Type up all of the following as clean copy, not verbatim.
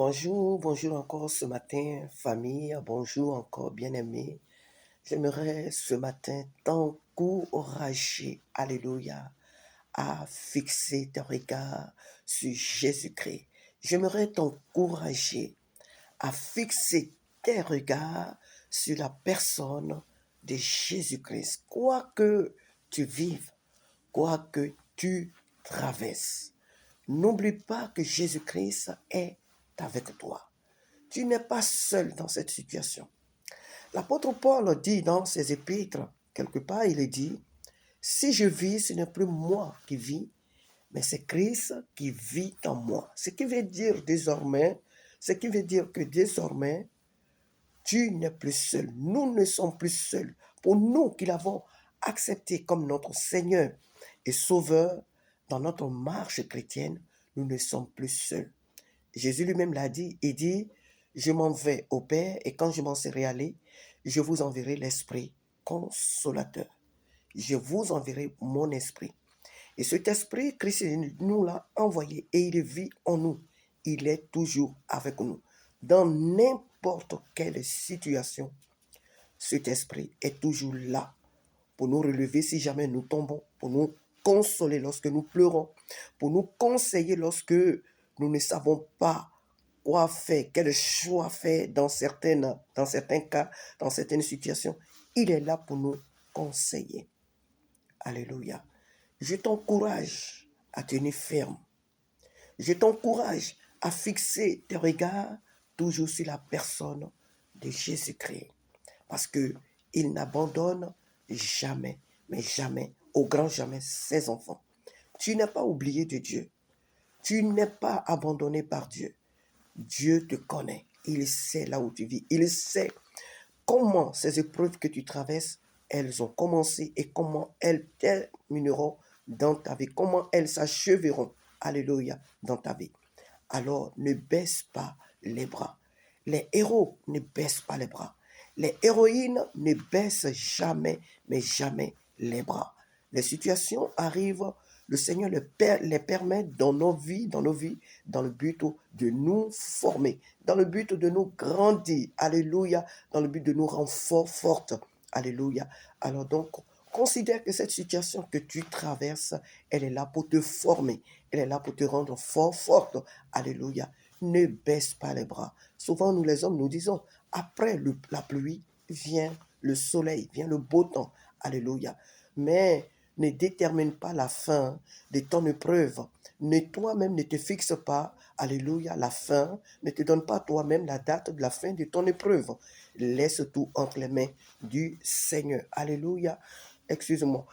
Bonjour, bonjour encore ce matin, famille, bonjour encore bien-aimés. J'aimerais ce matin t'encourager, alléluia, à fixer tes regards sur Jésus-Christ. J'aimerais t'encourager à fixer tes regards sur la personne de Jésus-Christ. Quoi que tu vives, quoi que tu traverses, n'oublie pas que Jésus-Christ est avec toi. Tu n'es pas seul dans cette situation. L'apôtre Paul dit dans ses épîtres, quelque part, il est dit, si je vis, ce n'est plus moi qui vis, mais c'est Christ qui vit en moi. Ce qui veut dire que désormais, tu n'es plus seul. Nous ne sommes plus seuls. Pour nous qui l'avons accepté comme notre Seigneur et Sauveur dans notre marche chrétienne, nous ne sommes plus seuls. Jésus lui-même l'a dit, il dit, je m'en vais au Père et quand je m'en serai allé, je vous enverrai l'Esprit consolateur. Je vous enverrai mon esprit. Et cet esprit, Christ nous l'a envoyé et il vit en nous. Il est toujours avec nous. Dans n'importe quelle situation, cet esprit est toujours là pour nous relever si jamais nous tombons, pour nous consoler lorsque nous pleurons, pour nous conseiller lorsque nous ne savons pas quoi faire, quel choix faire dans certains cas, dans certaines situations. Il est là pour nous conseiller. Alléluia. Je t'encourage à tenir ferme. Je t'encourage à fixer tes regards toujours sur la personne de Jésus-Christ. Parce qu'il n'abandonne jamais, mais jamais, au grand jamais, ses enfants. Tu n'es pas oublié de Dieu. Tu n'es pas abandonné par Dieu. Dieu te connaît. Il sait là où tu vis. Il sait comment ces épreuves que tu traverses, elles ont commencé et comment elles termineront dans ta vie, comment elles s'achèveront, alléluia, dans ta vie. Alors ne baisse pas les bras. Les héros ne baissent pas les bras. Les héroïnes ne baissent jamais, mais jamais les bras. Les situations arrivent, le Seigneur les permet dans nos vies, dans le but de nous former, dans le but de nous grandir, alléluia, dans le but de nous rendre fortes, alléluia. Alors donc, considère que cette situation que tu traverses, elle est là pour te former, elle est là pour te rendre forte, alléluia. Ne baisse pas les bras. Souvent, nous les hommes, nous disons, après la pluie vient le soleil, vient le beau temps, alléluia. Mais ne détermine pas la fin de ton épreuve. Toi-même ne te fixe pas, alléluia, la fin. Ne te donne pas toi-même la date de la fin de ton épreuve. Laisse tout entre les mains du Seigneur. Alléluia. Excuse-moi.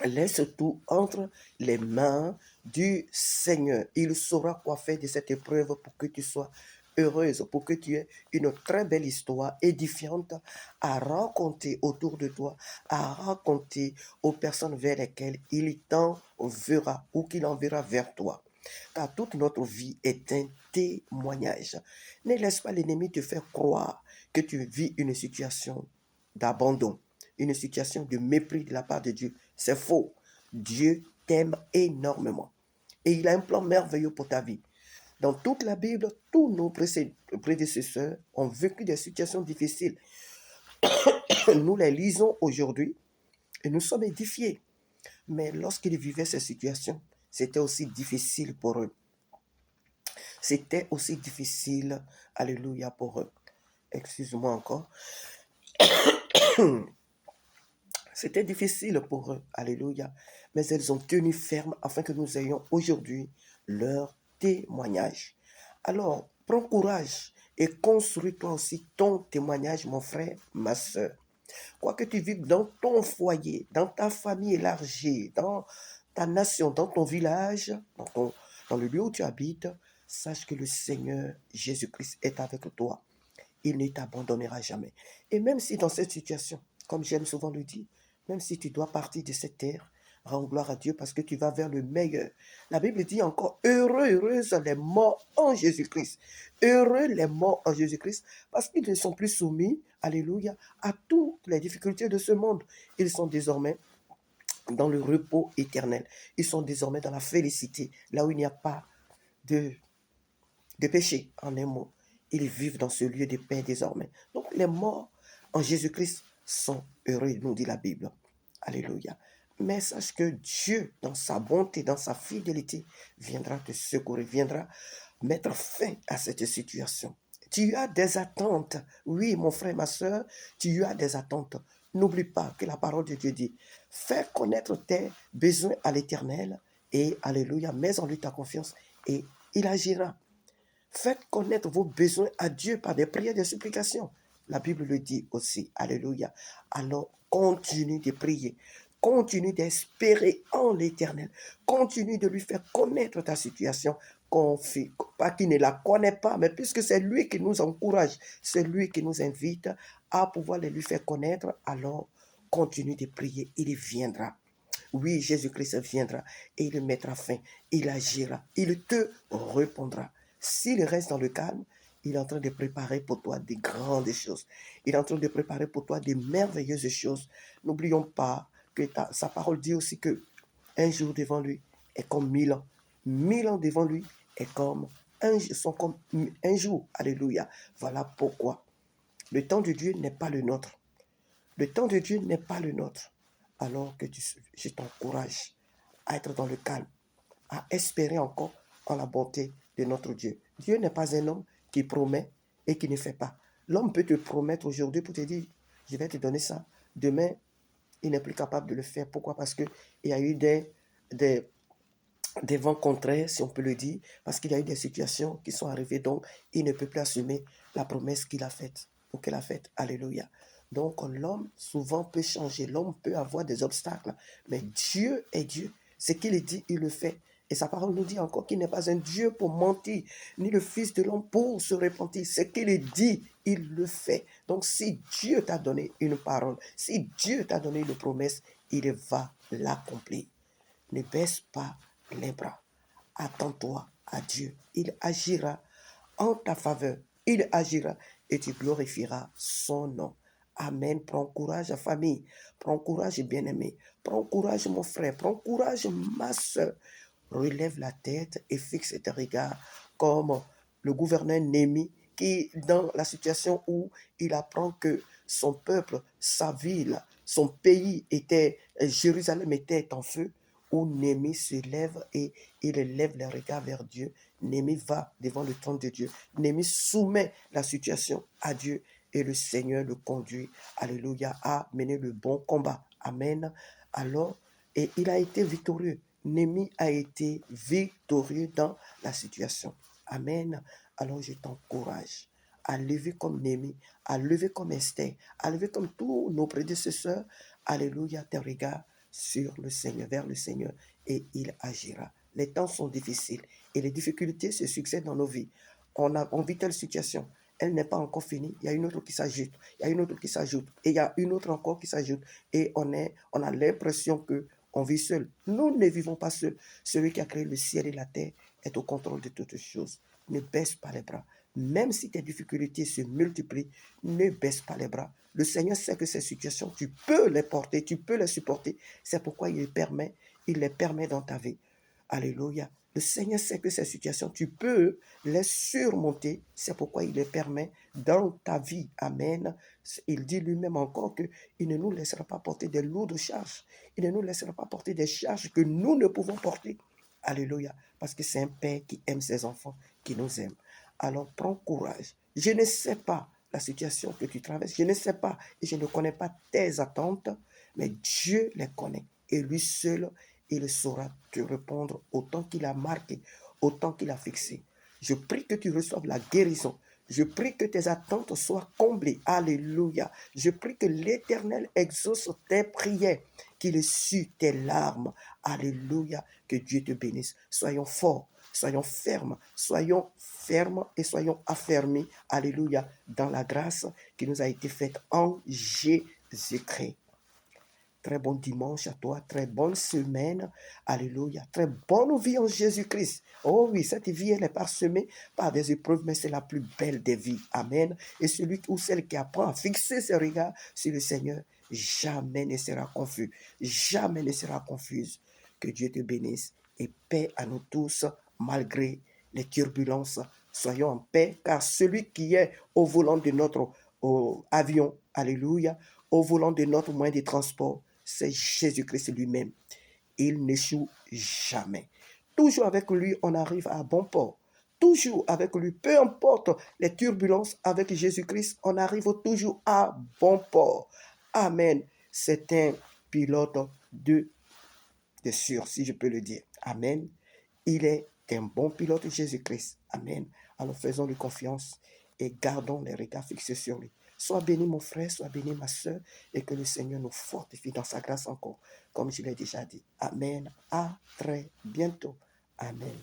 Laisse tout entre les mains du Seigneur. Il saura quoi faire de cette épreuve pour que tu sois heureuse, pour que tu aies une très belle histoire édifiante à raconter autour de toi, à raconter aux personnes vers lesquelles il t'enverra ou qu'il enverra vers toi. Car toute notre vie est un témoignage. Ne laisse pas l'ennemi te faire croire que tu vis une situation d'abandon, une situation de mépris de la part de Dieu. C'est faux. Dieu t'aime énormément. Et il a un plan merveilleux pour ta vie. Dans toute la Bible, tous nos prédécesseurs ont vécu des situations difficiles. Nous les lisons aujourd'hui et nous sommes édifiés. Mais lorsqu'ils vivaient ces situations, c'était aussi difficile pour eux. C'était aussi difficile, alléluia, pour eux. Excuse-moi encore. C'était difficile pour eux, alléluia. Mais elles ont tenu ferme afin que nous ayons aujourd'hui leur témoignage. Alors, prends courage et construis-toi aussi ton témoignage, mon frère, ma soeur. Quoi que tu vives dans ton foyer, dans ta famille élargie, dans ta nation, dans ton village, dans le lieu où tu habites, sache que le Seigneur Jésus-Christ est avec toi. Il ne t'abandonnera jamais. Et même si dans cette situation, comme j'aime souvent le dire, même si tu dois partir de cette terre, rends gloire à Dieu parce que tu vas vers le meilleur. La Bible dit encore, heureuses les morts en Jésus-Christ. Heureux les morts en Jésus-Christ parce qu'ils ne sont plus soumis, alléluia, à toutes les difficultés de ce monde. Ils sont désormais dans le repos éternel. Ils sont désormais dans la félicité, là où il n'y a pas de péché, en un mot. Ils vivent dans ce lieu de paix désormais. Donc les morts en Jésus-Christ sont heureux, nous dit la Bible. Alléluia. Mais sache que Dieu, dans sa bonté, dans sa fidélité, viendra te secourir, viendra mettre fin à cette situation. Tu as des attentes. Oui, mon frère, ma soeur, tu as des attentes. N'oublie pas que la parole de Dieu dit, fais connaître tes besoins à l'Éternel et, alléluia, mets en lui ta confiance et il agira. Faites connaître vos besoins à Dieu par des prières, des supplications. La Bible le dit aussi. Alléluia. Alors, continue de prier. Continue d'espérer en l'Éternel. Continue de lui faire connaître ta situation. Pas qu'il ne la connaît pas, mais puisque c'est lui qui nous encourage, c'est lui qui nous invite à pouvoir les lui faire connaître, alors continue de prier. Il viendra. Oui, Jésus-Christ viendra et il mettra fin, il agira, il te répondra. S'il reste dans le calme, il est en train de préparer pour toi des grandes choses. Il est en train de préparer pour toi des merveilleuses choses. N'oublions pas que sa parole dit aussi que un jour devant lui est comme 1000 ans. 1000 ans devant lui sont comme un jour. Alléluia. Voilà pourquoi le temps de Dieu n'est pas le nôtre. Le temps de Dieu n'est pas le nôtre. Alors que je t'encourage à être dans le calme, à espérer encore en la bonté de notre Dieu. Dieu n'est pas un homme qui promet et qui ne fait pas. L'homme peut te promettre aujourd'hui pour te dire, je vais te donner ça. Demain, il n'est plus capable de le faire. Pourquoi? Parce qu'il y a eu des vents contraires, si on peut le dire, parce qu'il y a eu des situations qui sont arrivées, donc il ne peut plus assumer la promesse qu'il a faite ou qu'elle a faite. Alléluia. Donc l'homme souvent peut changer, l'homme peut avoir des obstacles, mais Dieu est Dieu. Ce qu'il dit, il le fait. Et sa parole nous dit encore qu'il n'est pas un Dieu pour mentir, ni le Fils de l'homme pour se repentir. Ce qu'il dit, il le fait. Donc si Dieu t'a donné une parole, si Dieu t'a donné une promesse, il va l'accomplir. Ne baisse pas les bras. Attends-toi à Dieu. Il agira en ta faveur. Il agira et tu glorifieras son nom. Amen. Prends courage, famille. Prends courage, bien-aimé. Prends courage, mon frère. Prends courage, ma soeur. Relève la tête et fixe tes regards comme le gouverneur Némi qui, dans la situation où il apprend que son peuple, sa ville, son pays était, Jérusalem était en feu, où Némi se lève et il lève les regards vers Dieu. Némi va devant le trône de Dieu. Némi soumet la situation à Dieu et le Seigneur le conduit, alléluia, à mener le bon combat. Amen. Alors, et il a été victorieux. Némi a été victorieux dans la situation. Amen. Alors je t'encourage à lever comme Némi, à lever comme Esther, à lever comme tous nos prédécesseurs. Alléluia, tes regards sur le Seigneur, vers le Seigneur, et il agira. Les temps sont difficiles et les difficultés se succèdent dans nos vies. On vit telle situation, elle n'est pas encore finie, il y a une autre qui s'ajoute, il y a une autre qui s'ajoute, et il y a une autre encore qui s'ajoute, et on a l'impression que on vit seul. Nous ne vivons pas seuls. Celui qui a créé le ciel et la terre est au contrôle de toutes choses. Ne baisse pas les bras. Même si tes difficultés se multiplient, ne baisse pas les bras. Le Seigneur sait que ces situations, tu peux les porter, tu peux les supporter. C'est pourquoi il les permet dans ta vie. Alléluia. Le Seigneur sait que ces situations, tu peux les surmonter. C'est pourquoi il les permet dans ta vie. Amen. Il dit lui-même encore qu'il ne nous laissera pas porter des lourdes charges. Il ne nous laissera pas porter des charges que nous ne pouvons porter. Alléluia. Parce que c'est un Père qui aime ses enfants, qui nous aime. Alors prends courage. Je ne sais pas la situation que tu traverses. Je ne sais pas et je ne connais pas tes attentes, mais Dieu les connaît. Et lui seul, il saura te répondre autant qu'il a marqué, autant qu'il a fixé. Je prie que tu reçoives la guérison. Je prie que tes attentes soient comblées. Alléluia. Je prie que l'Éternel exauce tes prières, qu'il essuie tes larmes. Alléluia. Que Dieu te bénisse. Soyons forts, soyons fermes et soyons affermis. Alléluia. Dans la grâce qui nous a été faite en Jésus-Christ. Très bon dimanche à toi, très bonne semaine. Alléluia. Très bonne vie en Jésus-Christ. Oh oui, cette vie, elle est parsemée par des épreuves, mais c'est la plus belle des vies. Amen. Et celui ou celle qui apprend à fixer ses regards sur le Seigneur, jamais ne sera confus, jamais ne sera confuse. Que Dieu te bénisse et paix à nous tous, malgré les turbulences. Soyons en paix, car celui qui est au volant de notre avion, alléluia, au volant de notre moyen de transport, c'est Jésus-Christ lui-même. Il n'échoue jamais. Toujours avec lui, on arrive à bon port. Toujours avec lui, peu importe les turbulences, avec Jésus-Christ, on arrive toujours à bon port. Amen. C'est un pilote de sûr, si je peux le dire. Amen. Il est un bon pilote, Jésus-Christ. Amen. Alors faisons-lui confiance et gardons les regards fixés sur lui. Sois béni mon frère, sois béni ma soeur, et que le Seigneur nous fortifie dans sa grâce encore, comme je l'ai déjà dit. Amen. À très bientôt. Amen.